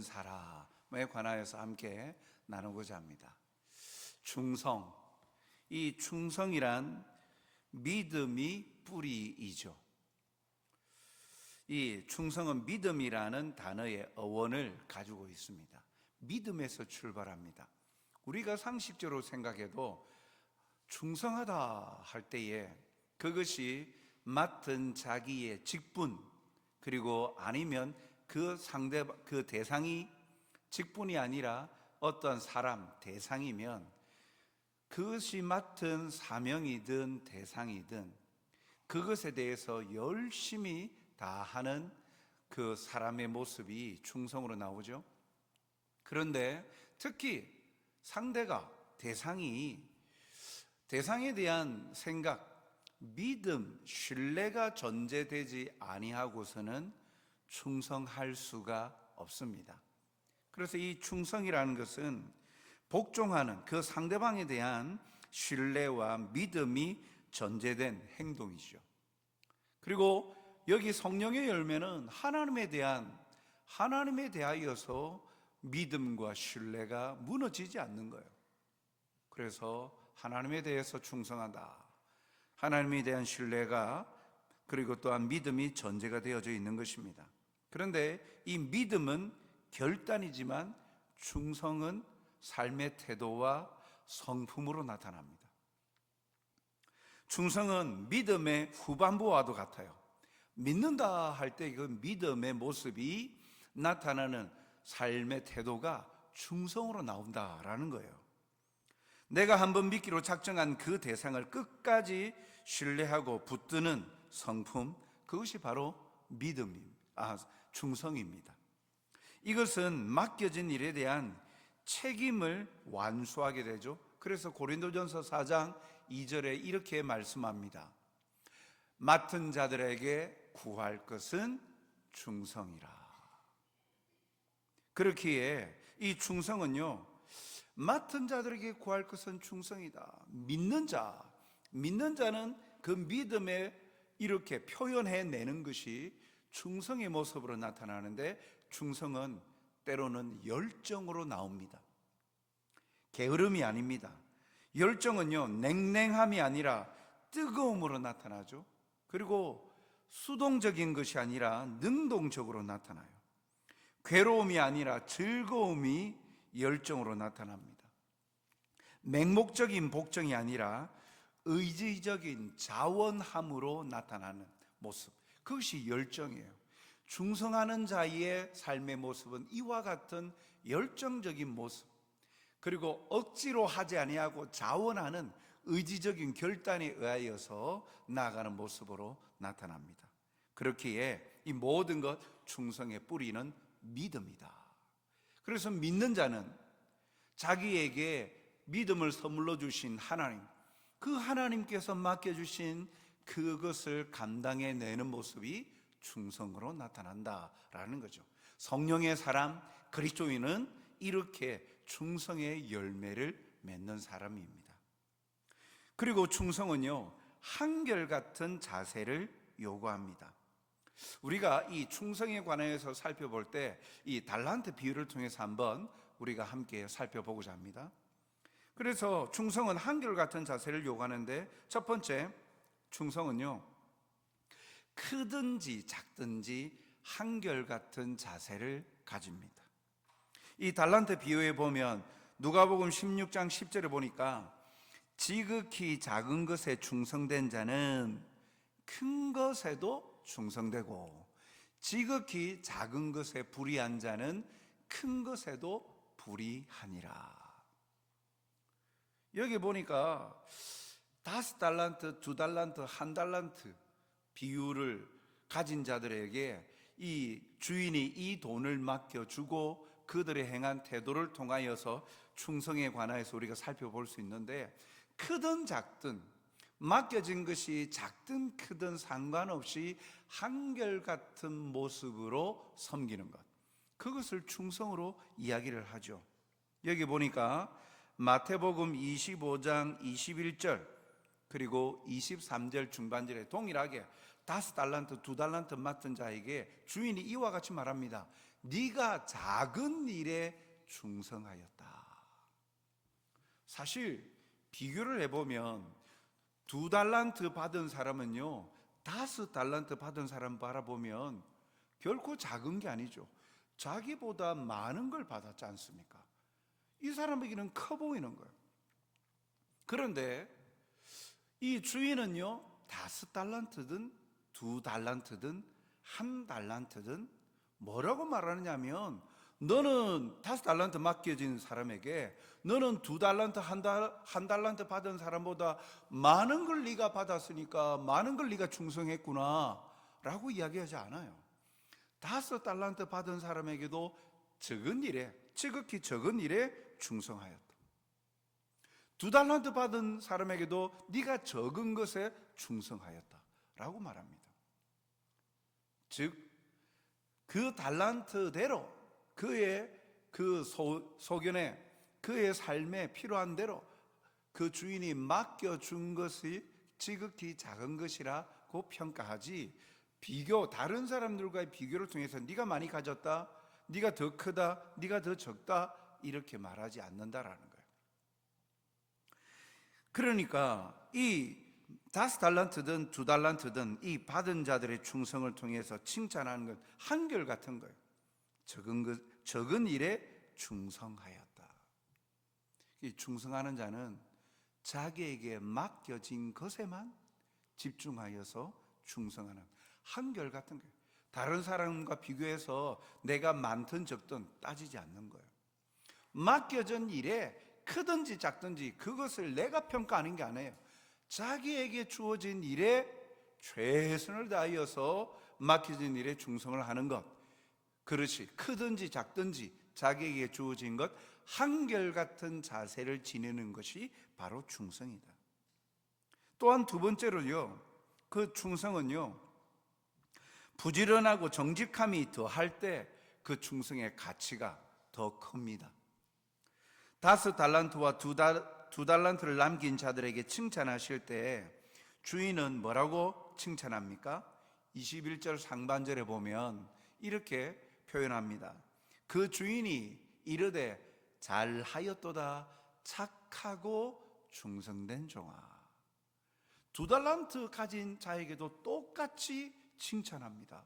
사람에 관하여서 함께 나누고자 합니다. 충성, 이 충성이란 믿음이 뿌리이죠. 이 충성은 믿음이라는 단어의 어원을 가지고 있습니다. 믿음에서 출발합니다. 우리가 상식적으로 생각해도 충성하다 할 때에 그것이 맡은 자기의 직분, 그리고 아니면 그 대상이 직분이 아니라 어떤 사람, 대상이면 그것이 맡은 사명이든 대상이든 그것에 대해서 열심히 다하는 그 사람의 모습이 충성으로 나오죠. 그런데 특히 상대가, 대상에 대한 생각, 믿음, 신뢰가 전제되지 아니하고서는 충성할 수가 없습니다. 그래서 이 충성이라는 것은 복종하는 그 상대방에 대한 신뢰와 믿음이 전제된 행동이죠. 그리고 여기 성령의 열매는 하나님에 대하여서 믿음과 신뢰가 무너지지 않는 거예요. 그래서 하나님에 대해서 충성한다, 하나님에 대한 신뢰가, 그리고 또한 믿음이 전제가 되어져 있는 것입니다. 그런데 이 믿음은 결단이지만 충성은 삶의 태도와 성품으로 나타납니다. 충성은 믿음의 후반부와도 같아요. 믿는다 할 때 그 믿음의 모습이 나타나는 삶의 태도가 충성으로 나온다라는 거예요. 내가 한번 믿기로 작정한 그 대상을 끝까지 신뢰하고 붙드는 성품, 그것이 바로 충성입니다. 이것은 맡겨진 일에 대한 책임을 완수하게 되죠. 그래서 고린도전서 4장 2절에 이렇게 말씀합니다. 맡은 자들에게 구할 것은 충성이라. 그렇기에 이 충성은요, 맡은 자들에게 구할 것은 충성이다. 믿는 자는 그 믿음에 이렇게 표현해내는 것이 충성의 모습으로 나타나는데, 충성은 때로는 열정으로 나옵니다. 게으름이 아닙니다. 열정은요, 냉랭함이 아니라 뜨거움으로 나타나죠. 그리고 수동적인 것이 아니라 능동적으로 나타나요. 괴로움이 아니라 즐거움이 열정으로 나타납니다. 맹목적인 복종이 아니라 의지적인 자원함으로 나타나는 모습, 그것이 열정이에요. 충성하는 자의 삶의 모습은 이와 같은 열정적인 모습, 그리고 억지로 하지 아니하고 자원하는 의지적인 결단에 의하여서 나아가는 모습으로 나타납니다. 그렇기에 이 모든 것 충성의 뿌리는 믿음이다. 그래서 믿는 자는 자기에게 믿음을 선물로 주신 하나님, 그 하나님께서 맡겨주신 그것을 감당해내는 모습이 충성으로 나타난다라는 거죠. 성령의 사람, 그리스도인은 이렇게 충성의 열매를 맺는 사람입니다. 그리고 충성은요, 한결같은 자세를 요구합니다. 우리가 이 충성에 관해서 살펴볼 때 이 달란트 비유를 통해서 한번 우리가 함께 살펴보고자 합니다. 그래서 충성은 한결같은 자세를 요구하는데, 첫 번째, 충성은요, 크든지 작든지 한결같은 자세를 가집니다. 이 달란트 비유에 보면 누가복음 16장 10절에 보니까 지극히 작은 것에 충성된 자는 큰 것에도 충성되고, 지극히 작은 것에 불의한 자는 큰 것에도 불의하니라. 여기 보니까 5달란트, 2달란트, 1달란트 비유를 가진 자들에게 이 주인이 이 돈을 맡겨주고 그들의 행한 태도를 통하여서 충성에 관하여서 우리가 살펴볼 수 있는데, 크든 작든 맡겨진 것이 작든 크든 상관없이 한결같은 모습으로 섬기는 것, 그것을 충성으로 이야기를 하죠. 여기 보니까 마태복음 25장 21절 그리고 23절 중반절에 동일하게 5달란트, 2달란트 맡은 자에게 주인이 이와 같이 말합니다. 네가 작은 일에 충성하였다. 사실 비교를 해보면 2달란트 받은 사람은요 5달란트 받은 사람 바라보면 결코 작은 게 아니죠. 자기보다 많은 걸 받았지 않습니까? 이 사람에게는 커 보이는 거예요. 그런데 이 주인은요 5달란트든 2달란트든 1달란트든 뭐라고 말하느냐면, 너는 5달란트 맡겨진 사람에게 너는 2달란트, 1달란트 받은 사람보다 많은 걸 네가 받았으니까 많은 걸 네가 충성했구나 라고 이야기하지 않아요. 5달란트 받은 사람에게도 적은 일에, 지극히 적은 일에 충성하였다. 2달란트 받은 사람에게도 네가 적은 것에 충성하였다 라고 말합니다. 즉 그 달란트대로 그의 그 소견에, 그의 삶에 필요한 대로 그 주인이 맡겨준 것이 지극히 작은 것이라고 평가하지, 다른 사람들과의 비교를 통해서 네가 많이 가졌다, 네가 더 크다, 네가 더 적다 이렇게 말하지 않는다라는 거예요. 그러니까 이 5달란트든 2달란트든 이 받은 자들의 충성을 통해서 칭찬하는 건 한결같은 거예요. 적은 일에 충성하였다. 이 충성하는 자는 자기에게 맡겨진 것에만 집중하여서 충성하는, 한결같은 거예요. 다른 사람과 비교해서 내가 많든 적든 따지지 않는 거예요. 맡겨진 일에 크든지 작든지 그것을 내가 평가하는 게 아니에요. 자기에게 주어진 일에 최선을 다하여서 맡겨진 일에 충성을 하는 것, 그렇지, 크든지 작든지 자기에게 주어진 것 한결같은 자세를 지니는 것이 바로 충성이다. 또한 두 번째로요, 그 충성은요 부지런하고 정직함이 더할 때 그 충성의 가치가 더 큽니다. 5달란트와 2달란트를 남긴 자들에게 칭찬하실 때 주인은 뭐라고 칭찬합니까? 21절 상반절에 보면 이렇게 표현합니다. 그 주인이 이르되 잘하였도다 착하고 충성된 종아. 2달란트 가진 자에게도 똑같이 칭찬합니다.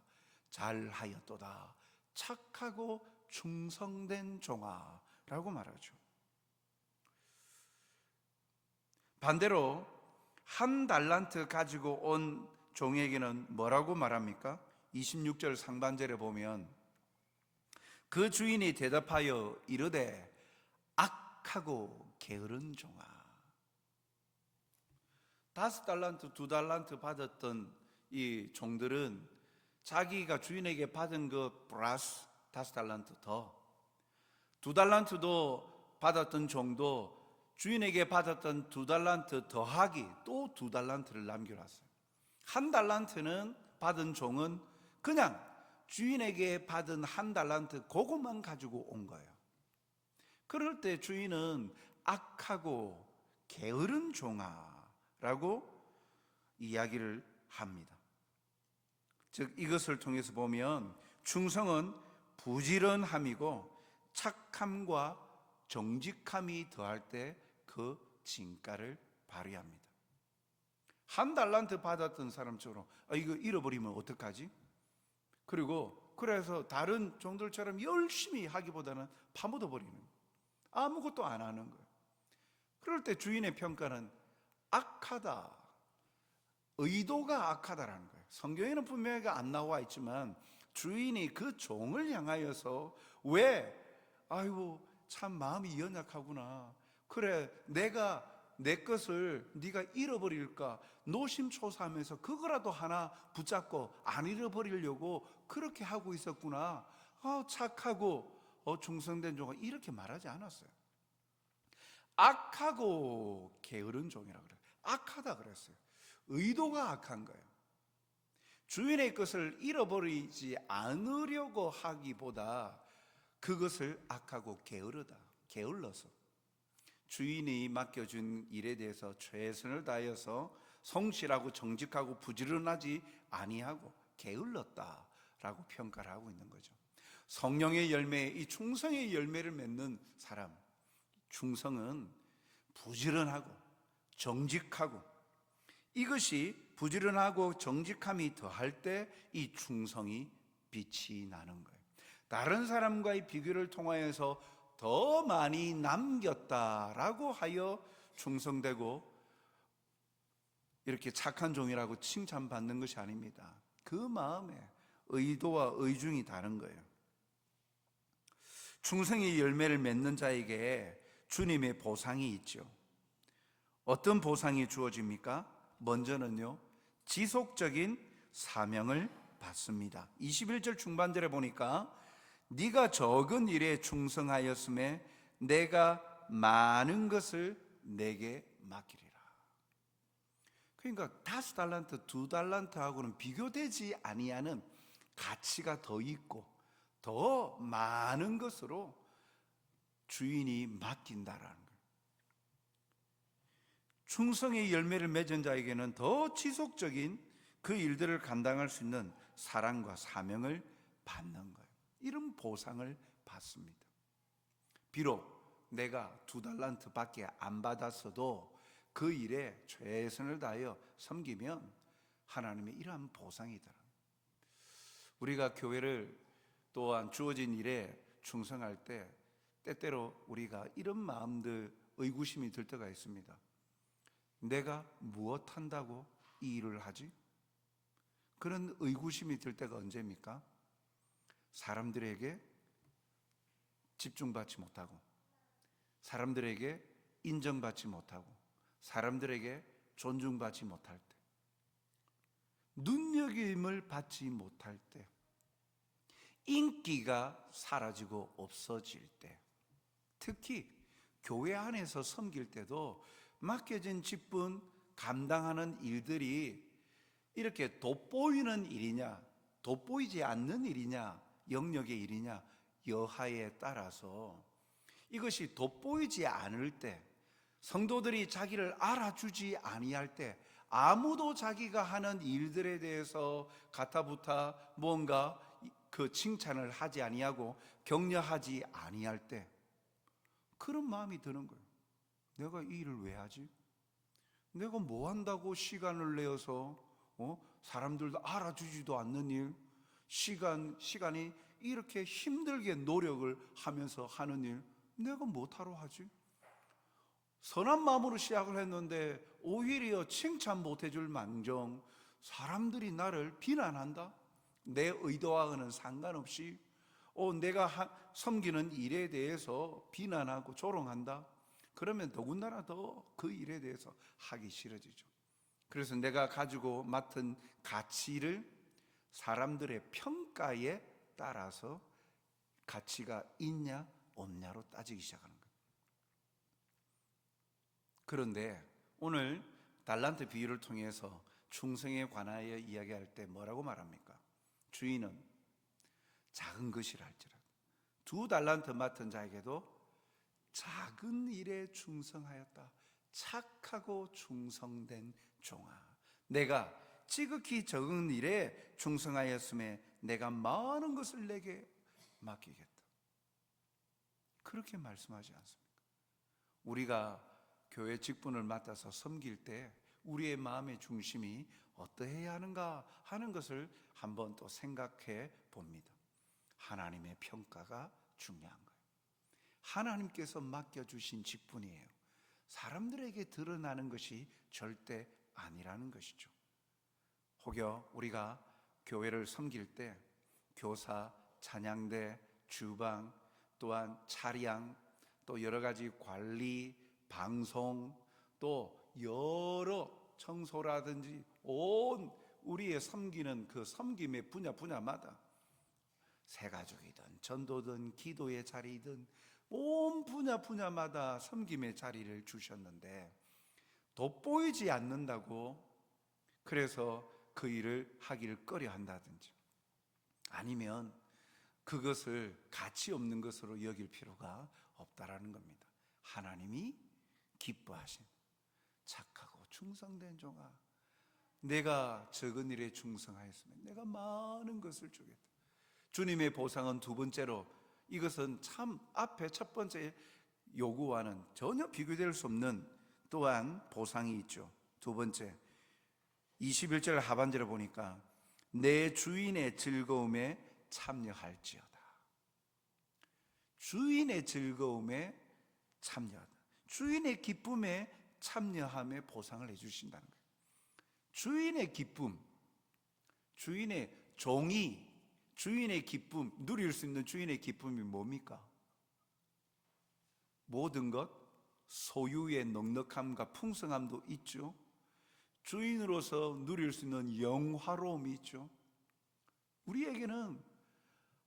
잘하였도다 착하고 충성된 종아 라고 말하죠. 반대로 1달란트 가지고 온 종에게는 뭐라고 말합니까? 26절 상반절에 보면 그 주인이 대답하여 이르되 악하고 게으른 종아. 5달란트, 2달란트 받았던 이 종들은 자기가 주인에게 받은 것 플러스 5달란트 더, 2달란트도 받았던 종도 주인에게 받았던 2달란트 더하기 또 2달란트를 남겨놨어요. 1달란트는 받은 종은 그냥 주인에게 받은 1달란트 그것만 가지고 온 거예요. 그럴 때 주인은 악하고 게으른 종아라고 이야기를 합니다. 즉 이것을 통해서 보면 충성은 부지런함이고 착함과 정직함이 더할 때 그 진가를 발휘합니다. 1달란트 받았던 사람처럼 이거 잃어버리면 어떡하지? 그래서 다른 종들처럼 열심히 하기보다는 파묻어버리는, 아무것도 안 하는 거예요. 그럴 때 주인의 평가는 악하다, 의도가 악하다라는 거예요. 성경에는 분명히 안 나와 있지만 주인이 그 종을 향하여서 아이고 참 마음이 연약하구나, 그래 내가 내 것을 네가 잃어버릴까 노심초사하면서 그거라도 하나 붙잡고 안 잃어버리려고 그렇게 하고 있었구나, 착하고 충성된 종아, 이렇게 말하지 않았어요. 악하고 게으른 종이라고 그래요. 악하다 그랬어요. 의도가 악한 거예요. 주인의 것을 잃어버리지 않으려고 하기보다 그것을 악하고 게을러서 주인이 맡겨준 일에 대해서 최선을 다해서 성실하고 정직하고 부지런하지 아니하고 게을렀다라고 평가를 하고 있는 거죠. 성령의 열매, 이 충성의 열매를 맺는 사람, 충성은 부지런하고 정직하고, 이것이 부지런하고 정직함이 더할 때 이 충성이 빛이 나는 거예요. 다른 사람과의 비교를 통하여서 더 많이 남겼다라고 하여 충성되고 이렇게 착한 종이라고 칭찬받는 것이 아닙니다. 그 마음에 의도와 의중이 다른 거예요. 충성의 열매를 맺는 자에게 주님의 보상이 있죠. 어떤 보상이 주어집니까? 먼저는요, 지속적인 사명을 받습니다. 21절 중반절에 보니까 네가 적은 일에 충성하였음에 내가 많은 것을 내게 맡기리라. 그러니까 5달란트, 2달란트하고는 비교되지 아니하는 가치가 더 있고 더 많은 것으로 주인이 맡긴다라는 거예요. 충성의 열매를 맺은 자에게는 더 지속적인 그 일들을 감당할 수 있는 사랑과 사명을 받는 거예요. 이런 보상을 받습니다. 비록 내가 2달란트밖에 안 받았어도 그 일에 최선을 다하여 섬기면 하나님의 이러한 보상이더라. 우리가 교회를 또한 주어진 일에 충성할 때 때때로 우리가 이런 마음들, 의구심이 들 때가 있습니다. 내가 무엇 한다고 이 일을 하지? 그런 의구심이 들 때가 언제입니까? 사람들에게 집중받지 못하고, 사람들에게 인정받지 못하고, 사람들에게 존중받지 못할 때, 눈여김을 받지 못할 때, 인기가 사라지고 없어질 때, 특히 교회 안에서 섬길 때도 맡겨진 직분, 감당하는 일들이 이렇게 돋보이는 일이냐, 돋보이지 않는 일이냐, 영역의 일이냐 여하에 따라서 이것이 돋보이지 않을 때, 성도들이 자기를 알아주지 아니할 때, 아무도 자기가 하는 일들에 대해서 가타부타 뭔가 그 칭찬을 하지 아니하고 격려하지 아니할 때 그런 마음이 드는 거예요. 내가 이 일을 왜 하지? 내가 뭐 한다고 시간을 내어서 사람들도 알아주지도 않는 일, 시간이 이렇게 힘들게 노력을 하면서 하는 일, 내가 못하러 하지? 선한 마음으로 시작을 했는데 오히려 칭찬 못해줄 망정 사람들이 나를 비난한다? 내 의도와는 상관없이 내가 섬기는 일에 대해서 비난하고 조롱한다? 그러면 더군다나 더 그 일에 대해서 하기 싫어지죠. 그래서 내가 가지고 맡은 가치를 사람들의 평가에 따라서 가치가 있냐 없냐로 따지기 시작하는 거예요. 그런데 오늘 달란트 비유를 통해서 충성에 관하여 이야기할 때 뭐라고 말합니까? 주인은 작은 것이라 할지라도 2달란트 맡은 자에게도 작은 일에 충성하였다. 착하고 충성된 종아, 내가 지극히 적은 일에 충성하였음에 내가 많은 것을 내게 맡기겠다. 그렇게 말씀하지 않습니까? 우리가 교회 직분을 맡아서 섬길 때 우리의 마음의 중심이 어떠해야 하는가 하는 것을 한번 또 생각해 봅니다. 하나님의 평가가 중요한 거예요. 하나님께서 맡겨주신 직분이에요. 사람들에게 드러나는 것이 절대 아니라는 것이죠. 혹여 우리가 교회를 섬길 때 교사, 찬양대, 주방, 또한 차량, 또 여러 가지 관리, 방송, 또 여러 청소라든지 온 우리의 섬기는 그 섬김의 분야마다 새가족이든 전도든 기도의 자리든 온 분야마다 섬김의 자리를 주셨는데 돋보이지 않는다고 그래서 그 일을 하기를 꺼려 한다든지 아니면 그것을 가치 없는 것으로 여길 필요가 없다라는 겁니다. 하나님이 기뻐하신 착하고 충성된 종아, 내가 적은 일에 충성하였으면 내가 많은 것을 주겠다. 주님의 보상은 두 번째로, 이것은 참 앞에 첫 번째 요구와는 전혀 비교될 수 없는 또한 보상이 있죠. 두 번째, 21절 하반절에 보니까 내 주인의 즐거움에 참여할지어다. 주인의 즐거움에 참여하다. 주인의 기쁨에 참여함에 보상을 해주신다는 거예요. 주인의 기쁨, 주인의 종이 주인의 기쁨, 누릴 수 있는 주인의 기쁨이 뭡니까? 모든 것, 소유의 넉넉함과 풍성함도 있죠. 주인으로서 누릴 수 있는 영화로움이 있죠. 우리에게는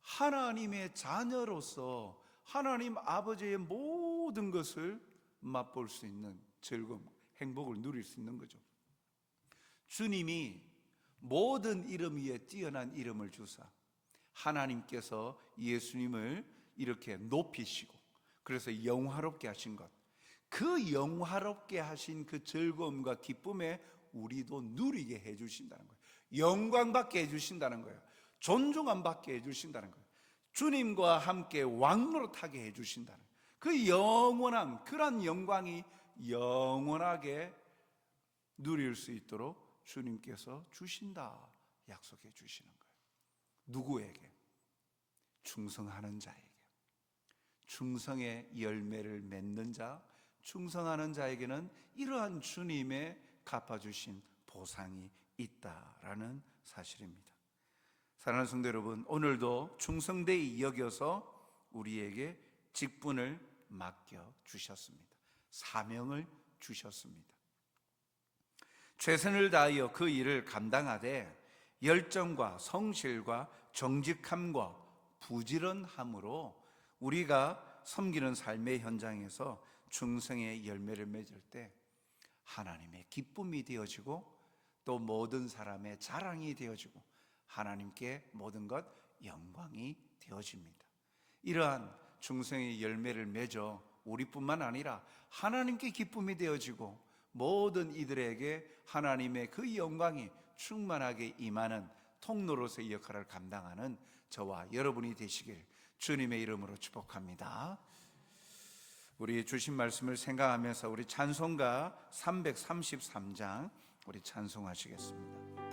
하나님의 자녀로서 하나님 아버지의 모든 것을 맛볼 수 있는 즐거움, 행복을 누릴 수 있는 거죠. 주님이 모든 이름 위에 뛰어난 이름을 주사 하나님께서 예수님을 이렇게 높이시고 그래서 영화롭게 하신 것, 그 영화롭게 하신 그 즐거움과 기쁨에 우리도 누리게 해주신다는 거예요. 영광받게 해주신다는 거예요. 존중함 받게 해주신다는 거예요. 주님과 함께 왕노릇하게 해주신다는 거예요. 그 영원한 그런 영광이 영원하게 누릴 수 있도록 주님께서 주신다 약속해 주시는 거예요. 누구에게? 충성하는 자에게. 충성의 열매를 맺는 자, 충성하는 자에게는 이러한 주님의 갚아주신 보상이 있다라는 사실입니다. 사랑하는 성도 여러분, 오늘도 충성되이 여겨서 우리에게 직분을 맡겨 주셨습니다. 사명을 주셨습니다. 최선을 다하여 그 일을 감당하되 열정과 성실과 정직함과 부지런함으로 우리가 섬기는 삶의 현장에서 충성의 열매를 맺을 때 하나님의 기쁨이 되어지고 또 모든 사람의 자랑이 되어지고 하나님께 모든 것 영광이 되어집니다. 이러한 충성의 열매를 맺어 우리뿐만 아니라 하나님께 기쁨이 되어지고 모든 이들에게 하나님의 그 영광이 충만하게 임하는 통로로서의 역할을 감당하는 저와 여러분이 되시길 주님의 이름으로 축복합니다. 우리 주신 말씀을 생각하면서 우리 찬송가 333장 우리 찬송하시겠습니다.